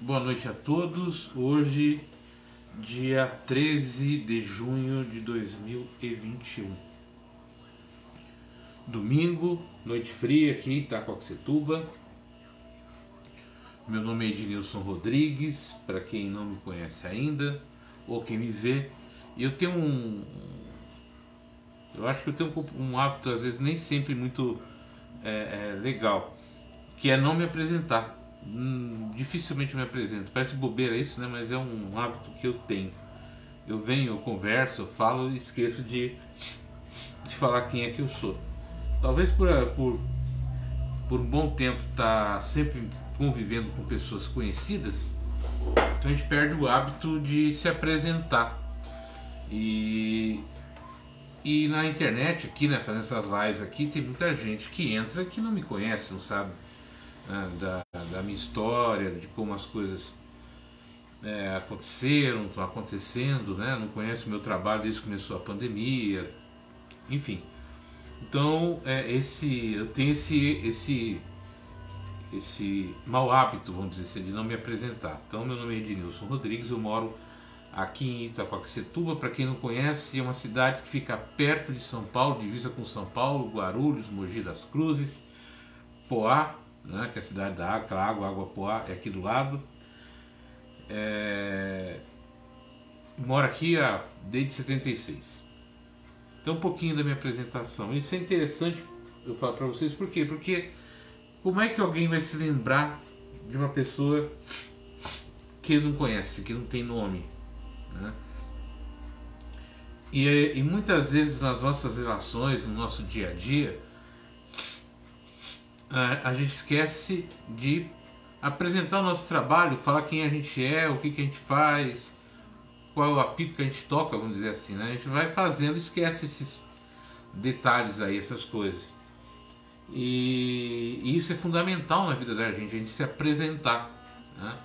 Boa noite a todos. Hoje, dia 13 de junho de 2021. Domingo, noite fria aqui em Itacoaxetuba. Meu nome é Ednilson Rodrigues, para quem não me conhece ainda, ou quem me vê. E eu tenho eu acho que eu tenho um hábito, às vezes nem sempre muito legal, que é não me apresentar. Dificilmente me apresento, parece bobeira isso, né? Mas é um hábito que eu tenho. Eu venho, eu converso, eu falo e esqueço de falar quem é que eu sou. Talvez por um bom tempo estar sempre convivendo com pessoas conhecidas, então a gente perde o hábito de se apresentar. E na internet aqui, né, fazendo essas lives aqui, tem muita gente que entra que não me conhece, não sabe, né, da minha história, de como as coisas aconteceram, estão acontecendo, né, não conhece o meu trabalho desde que começou a pandemia, enfim. Então eu tenho esse mau hábito, vamos dizer assim, de não me apresentar. Então meu nome é Ednilson Rodrigues, eu moro aqui em Itacoaxetuba. Para quem não conhece, é uma cidade que fica perto de São Paulo, divisa com São Paulo, Guarulhos, Mogi das Cruzes, Poá, né, que é a cidade da água, água Poá é aqui do lado. Moro aqui desde 76. Então um pouquinho da minha apresentação. Isso é interessante eu falar para vocês, por quê? Porque como é que alguém vai se lembrar de uma pessoa que não conhece, que não tem nome, né? E muitas vezes nas nossas relações, no nosso dia a dia, a gente esquece de apresentar o nosso trabalho, falar quem a gente é, o que a gente faz, qual é o apito que a gente toca, vamos dizer assim, né? A gente vai fazendo e esquece esses detalhes aí, essas coisas. E isso é fundamental na vida da gente, a gente se apresentar, né?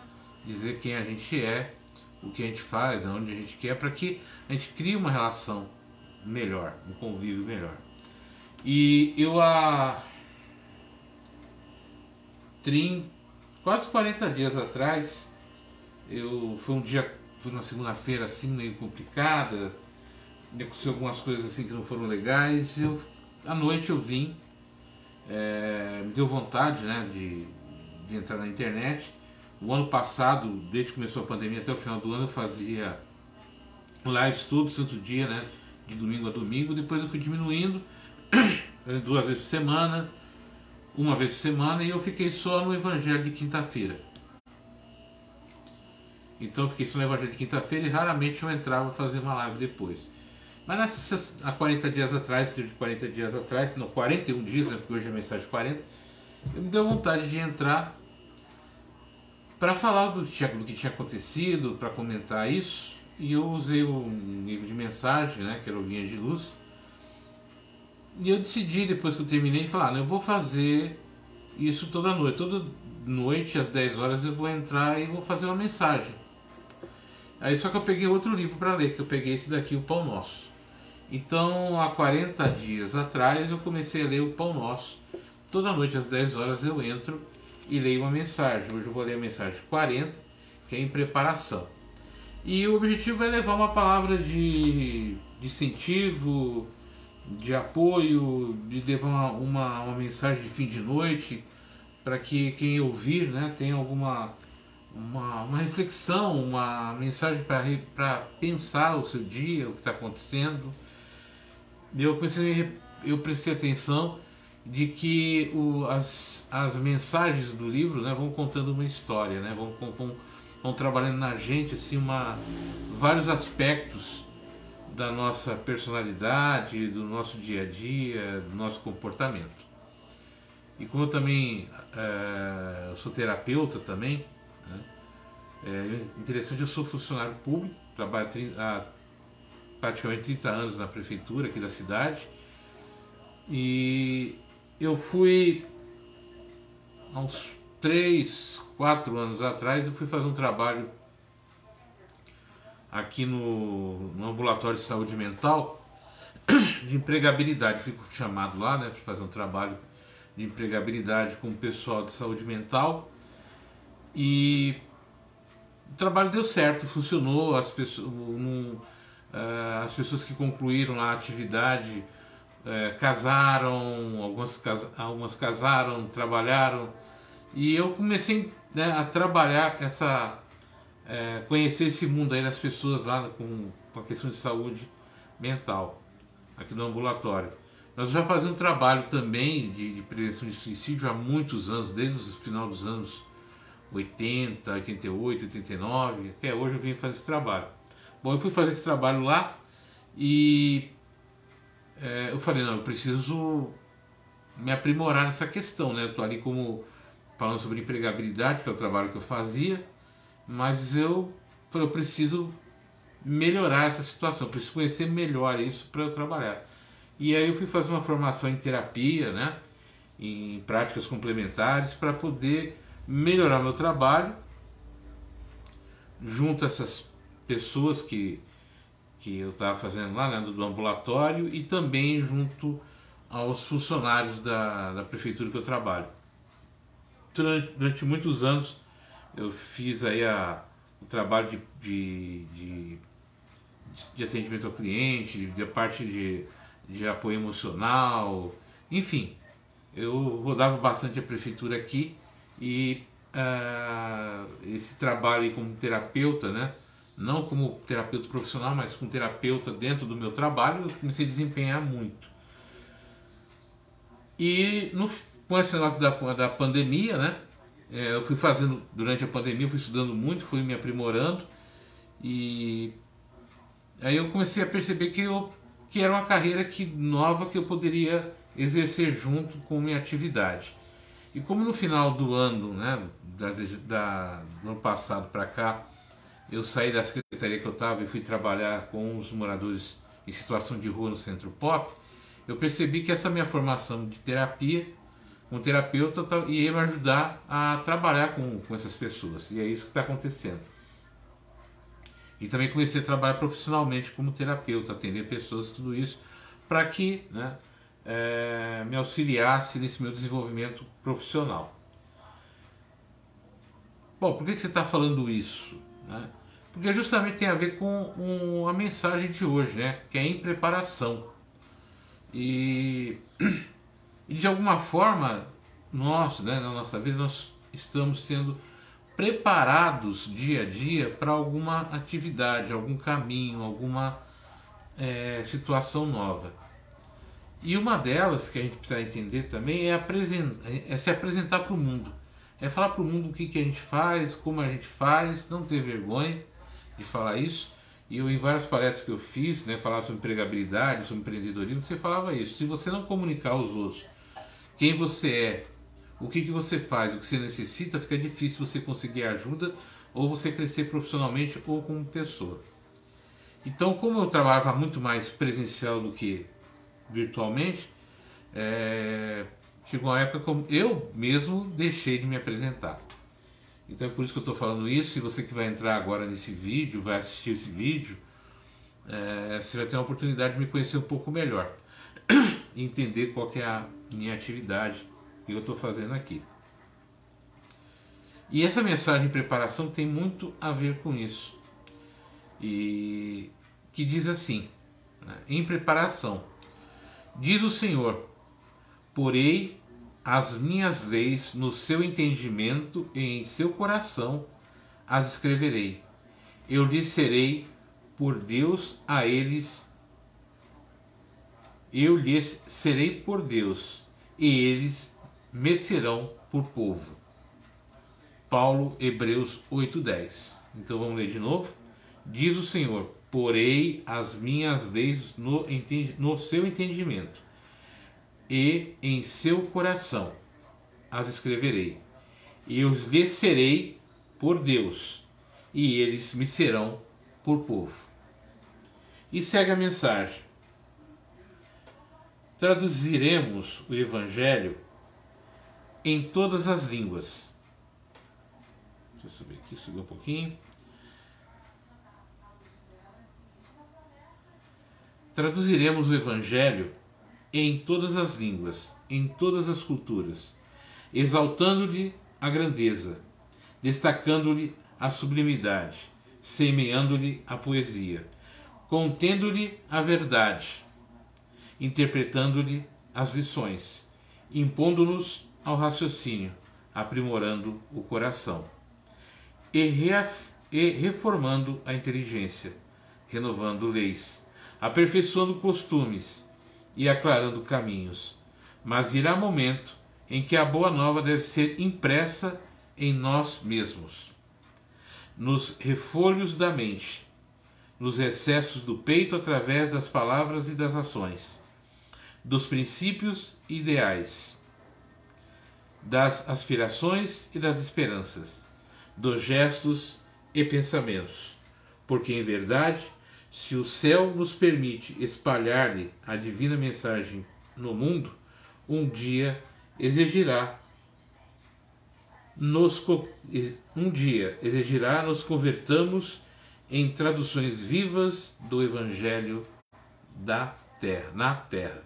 Dizer quem a gente é, o que a gente faz, onde a gente quer, para que a gente crie uma relação melhor, um convívio melhor. E eu quase 40 dias atrás, foi uma segunda-feira assim meio complicada, aconteceu algumas coisas assim que não foram legais. À noite eu vim, me deu vontade, né, de entrar na internet. O ano passado, desde que começou a pandemia até o final do ano, eu fazia lives todo santo dia, né, de domingo a domingo. Depois eu fui diminuindo, 2 vezes por semana, 1 vez por semana, e eu fiquei só no Evangelho de quinta-feira. Então eu fiquei só no Evangelho de quinta-feira e raramente eu entrava fazer uma live depois. Mas há 40 dias atrás, não, 41 dias, né, porque hoje é mensagem 40, me deu vontade de entrar para falar do que tinha acontecido, para comentar isso. E eu usei um livro de mensagem, né, que era o Linha de Luz. E eu decidi, depois que eu terminei, falar, eu vou fazer isso toda noite às 10 horas eu vou entrar e vou fazer uma mensagem. Aí só que eu peguei outro livro para ler, que eu peguei esse daqui, o Pão Nosso. Então há 40 dias atrás eu comecei a ler o Pão Nosso. Toda noite às 10 horas eu entro e leio uma mensagem. Hoje eu vou ler a mensagem 40, que é em preparação. E o objetivo é levar uma palavra de incentivo, de apoio, de levar uma mensagem de fim de noite, para que quem ouvir, né, tenha alguma uma reflexão, uma mensagem para pensar o seu dia, o que está acontecendo. Eu prestei atenção de que as mensagens do livro, né, vão contando uma história, né, vão trabalhando na gente assim, vários aspectos da nossa personalidade, do nosso dia a dia, do nosso comportamento. E como eu também eu sou terapeuta também, né, interessante, eu sou funcionário público, trabalho há praticamente 30 anos na prefeitura aqui da cidade. E eu fui, há uns 3, 4 anos atrás, eu fui fazer um trabalho aqui no ambulatório de saúde mental, de empregabilidade. Fico chamado lá, né, para fazer um trabalho de empregabilidade com o pessoal de saúde mental. E o trabalho deu certo, funcionou, as pessoas que concluíram a atividade casaram, algumas casaram, trabalharam, e eu comecei, né, a trabalhar conhecer esse mundo aí das pessoas lá com a questão de saúde mental, aqui no ambulatório. Nós já fazemos um trabalho também de prevenção de suicídio há muitos anos, desde o final dos anos 80, 88, 89, até hoje eu venho fazer esse trabalho. Bom, eu fui fazer esse trabalho lá e eu falei, não, eu preciso me aprimorar nessa questão, né? Eu estou ali falando sobre empregabilidade, que é o trabalho que eu fazia, mas eu falei, eu preciso melhorar essa situação, eu preciso conhecer melhor isso para eu trabalhar. E aí eu fui fazer uma formação em terapia, né? Em práticas complementares, para poder melhorar meu trabalho junto a essas pessoas que eu estava fazendo lá, né, do ambulatório, e também junto aos funcionários da prefeitura que eu trabalho. Durante muitos anos eu fiz aí o trabalho de atendimento ao cliente, de parte de apoio emocional, enfim, eu rodava bastante a prefeitura aqui e esse trabalho aí como terapeuta, né? Não como terapeuta profissional, mas como terapeuta dentro do meu trabalho, eu comecei a desempenhar muito. E com esse negócio da pandemia, né? Eu fui fazendo, durante a pandemia, eu fui estudando muito, fui me aprimorando, e aí eu comecei a perceber que era uma carreira nova que eu poderia exercer junto com minha atividade. E como no final do ano, né, do ano passado para cá, eu saí da secretaria que eu estava e fui trabalhar com os moradores em situação de rua no Centro Pop, eu percebi que essa minha formação de terapia, como terapeuta, ia me ajudar a trabalhar com essas pessoas. E é isso que está acontecendo. E também comecei a trabalhar profissionalmente como terapeuta, atender pessoas e tudo isso, para que, né, me auxiliasse nesse meu desenvolvimento profissional. Bom, por que você está falando isso, né? Porque justamente tem a ver com a mensagem de hoje, né? Que é em preparação. E de alguma forma, nós, né, na nossa vida, nós estamos sendo preparados dia a dia para alguma atividade, algum caminho, alguma situação nova. E uma delas que a gente precisa entender também é se apresentar para o mundo. É falar para o mundo o que a gente faz, como a gente faz, não ter vergonha de falar isso. E eu, em várias palestras que eu fiz, né, falar sobre empregabilidade, sobre empreendedorismo, você falava isso. Se você não comunicar aos outros quem você é, o que você faz, o que você necessita, fica difícil você conseguir ajuda ou você crescer profissionalmente ou como pessoa. Então, como eu trabalhava muito mais presencial do que virtualmente, chegou uma época que eu mesmo deixei de me apresentar. Então é por isso que eu estou falando isso. E você que vai entrar agora nesse vídeo, vai assistir esse vídeo, você vai ter a oportunidade de me conhecer um pouco melhor e entender qual que é a minha atividade que eu estou fazendo aqui. E essa mensagem de preparação tem muito a ver com isso. E que diz assim, né, em preparação, diz o Senhor, porei as minhas leis no seu entendimento e em seu coração as escreverei. Eu lhes serei por Deus a eles. Eu lhes serei por Deus e eles me serão por povo. Paulo, Hebreus 8:10. Então vamos ler de novo. Diz o Senhor, porei as minhas leis no seu entendimento e em seu coração as escreverei. Eu lhes serei por Deus e eles me serão por povo. E segue a mensagem. Traduziremos o Evangelho em todas as línguas. Deixa eu subir aqui, subir um pouquinho. Traduziremos o Evangelho em todas as línguas, em todas as culturas, exaltando-lhe a grandeza, destacando-lhe a sublimidade, semeando-lhe a poesia, contendo-lhe a verdade, interpretando-lhe as lições, impondo-nos ao raciocínio, aprimorando o coração, e reformando a inteligência, renovando leis, aperfeiçoando costumes e aclarando caminhos. Mas irá momento em que a boa nova deve ser impressa em nós mesmos, nos refolhos da mente, nos recessos do peito através das palavras e das ações, dos princípios e ideais, das aspirações e das esperanças, dos gestos e pensamentos. Porque, em verdade, se o céu nos permite espalhar-lhe a divina mensagem no mundo, um dia exigirá nos convertamos em traduções vivas do Evangelho na Terra.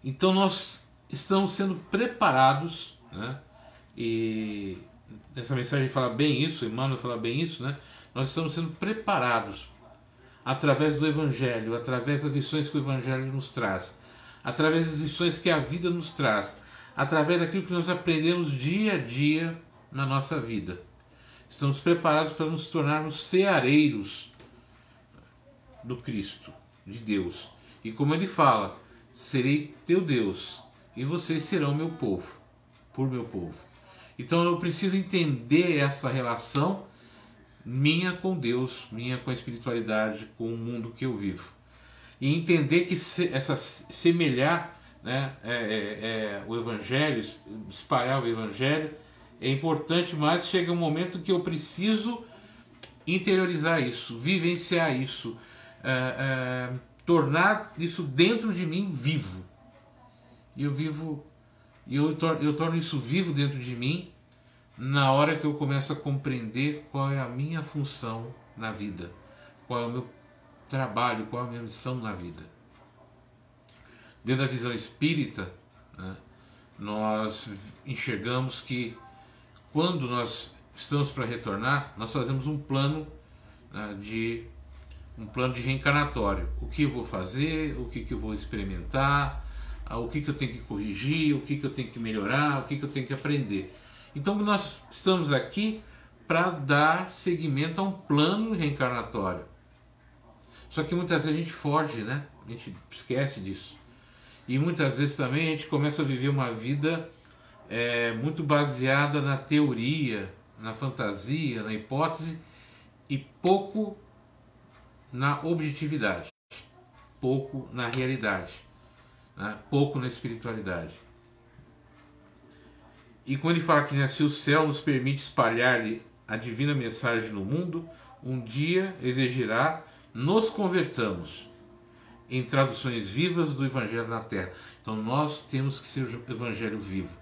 Então nós estamos sendo preparados, né? E essa mensagem fala bem isso, Emmanuel fala bem isso, né? Nós estamos sendo preparados através do Evangelho, através das lições que o Evangelho nos traz, através das lições que a vida nos traz, através daquilo que nós aprendemos dia a dia na nossa vida. Estamos preparados para nos tornarmos ceareiros do Cristo, de Deus. E como ele fala, serei teu Deus e vocês serão meu povo, por meu povo. Então eu preciso entender essa relação minha com Deus, minha com a espiritualidade, com o mundo que eu vivo. E entender que semelhar, né, o Evangelho, espalhar o Evangelho é importante, mas chega um momento que eu preciso interiorizar isso, vivenciar isso, tornar isso dentro de mim vivo. E eu torno isso vivo dentro de mim na hora que eu começo a compreender qual é a minha função na vida, qual é o meu trabalho, qual é a minha missão na vida. Dentro da visão espírita, né, nós enxergamos que quando nós estamos para retornar, nós fazemos um plano, né, de reencarnatório. O que eu vou fazer, o que eu vou experimentar, o que eu tenho que corrigir, o que eu tenho que melhorar, o que eu tenho que aprender. Então nós estamos aqui para dar seguimento a um plano reencarnatório. Só que muitas vezes a gente foge, né? A gente esquece disso. E muitas vezes também a gente começa a viver uma vida muito baseada na teoria, na fantasia, na hipótese e pouco na objetividade, pouco na realidade, né? Pouco na espiritualidade. E quando ele fala que, né, se o céu nos permite espalhar-lhe a divina mensagem no mundo, um dia exigirá nos convertamos em traduções vivas do Evangelho na Terra. Então nós temos que ser o Evangelho vivo.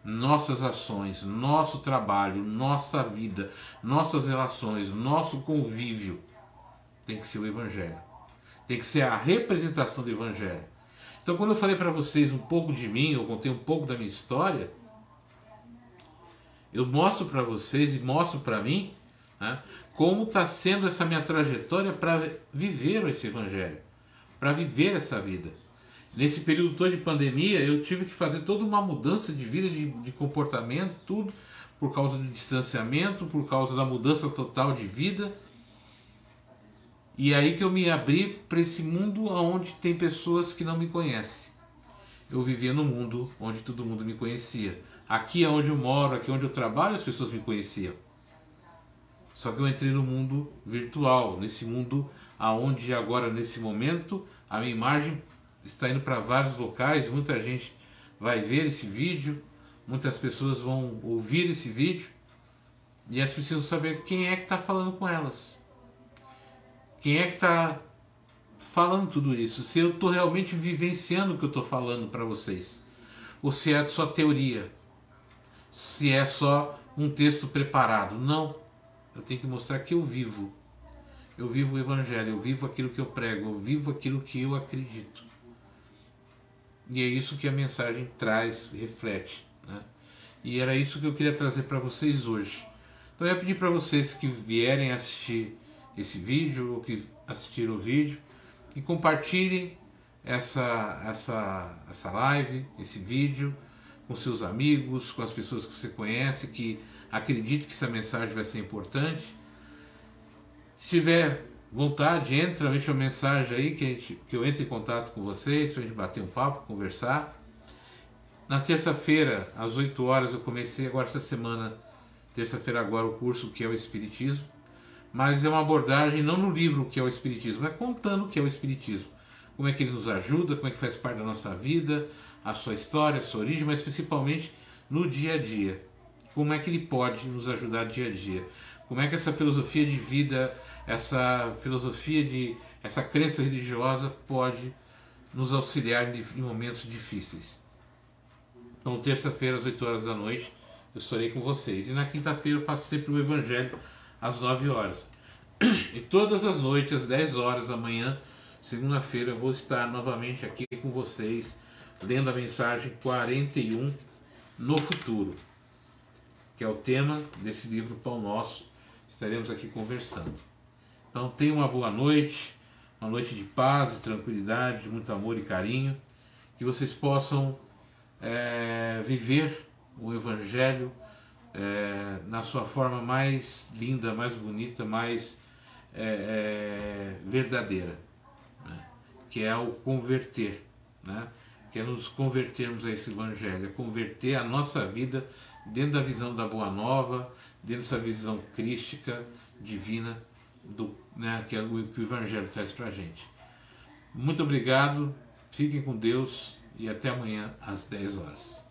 Nossas ações, nosso trabalho, nossa vida, nossas relações, nosso convívio tem que ser o Evangelho. Tem que ser a representação do Evangelho. Então quando eu falei para vocês um pouco de mim, eu contei um pouco da minha história, eu mostro para vocês e mostro para mim, né, como está sendo essa minha trajetória para viver esse Evangelho, para viver essa vida. Nesse período todo de pandemia, eu tive que fazer toda uma mudança de vida, de comportamento, tudo, por causa do distanciamento, por causa da mudança total de vida. E aí que eu me abri para esse mundo onde tem pessoas que não me conhecem. Eu vivia num mundo onde todo mundo me conhecia. Aqui é onde eu moro, aqui é onde eu trabalho, as pessoas me conheciam. Só que eu entrei no mundo virtual, nesse mundo aonde agora, nesse momento, a minha imagem está indo para vários locais, muita gente vai ver esse vídeo, muitas pessoas vão ouvir esse vídeo, e elas precisam saber quem é que está falando com elas. Quem é que está falando tudo isso? Se eu estou realmente vivenciando o que eu estou falando para vocês, ou se é só teoria, se é só um texto preparado. Não, eu tenho que mostrar que eu vivo o Evangelho, eu vivo aquilo que eu prego, eu vivo aquilo que eu acredito. E é isso que a mensagem traz, reflete, né? E era isso que eu queria trazer para vocês hoje. Então eu ia pedir para vocês que vierem assistir esse vídeo, ou que assistiram o vídeo, que compartilhem essa live, esse vídeo, com seus amigos, com as pessoas que você conhece, que acredite que essa mensagem vai ser importante. Se tiver vontade, entra, deixa uma mensagem aí que eu entre em contato com vocês, para a gente bater um papo, conversar. Na terça-feira, às 8 horas, eu comecei agora essa semana, terça-feira agora, o curso que é o Espiritismo, mas é uma abordagem não no livro que é o Espiritismo, é contando o que é o Espiritismo, como é que ele nos ajuda, como é que faz parte da nossa vida, a sua história, a sua origem, mas principalmente no dia a dia, como é que ele pode nos ajudar dia a dia, como é que essa filosofia de vida, essa crença religiosa pode nos auxiliar em momentos difíceis. Então, terça-feira, às 8 horas da noite, eu estarei com vocês. E na quinta-feira eu faço sempre o Evangelho, às 9 horas. E todas as noites, às 10 horas da manhã, segunda-feira, eu vou estar novamente aqui com vocês, lendo a mensagem 41 no futuro, que é o tema desse livro Pão Nosso. Estaremos aqui conversando. Então, tenham uma boa noite, uma noite de paz, de tranquilidade, de muito amor e carinho, que vocês possam viver o Evangelho na sua forma mais linda, mais bonita, mais verdadeira, né? Que é o converter, né? Que é nos convertermos a esse Evangelho, é converter a nossa vida dentro da visão da Boa Nova, dentro dessa visão crística, divina, que é o que o Evangelho traz para a gente. Muito obrigado, fiquem com Deus e até amanhã às 10 horas.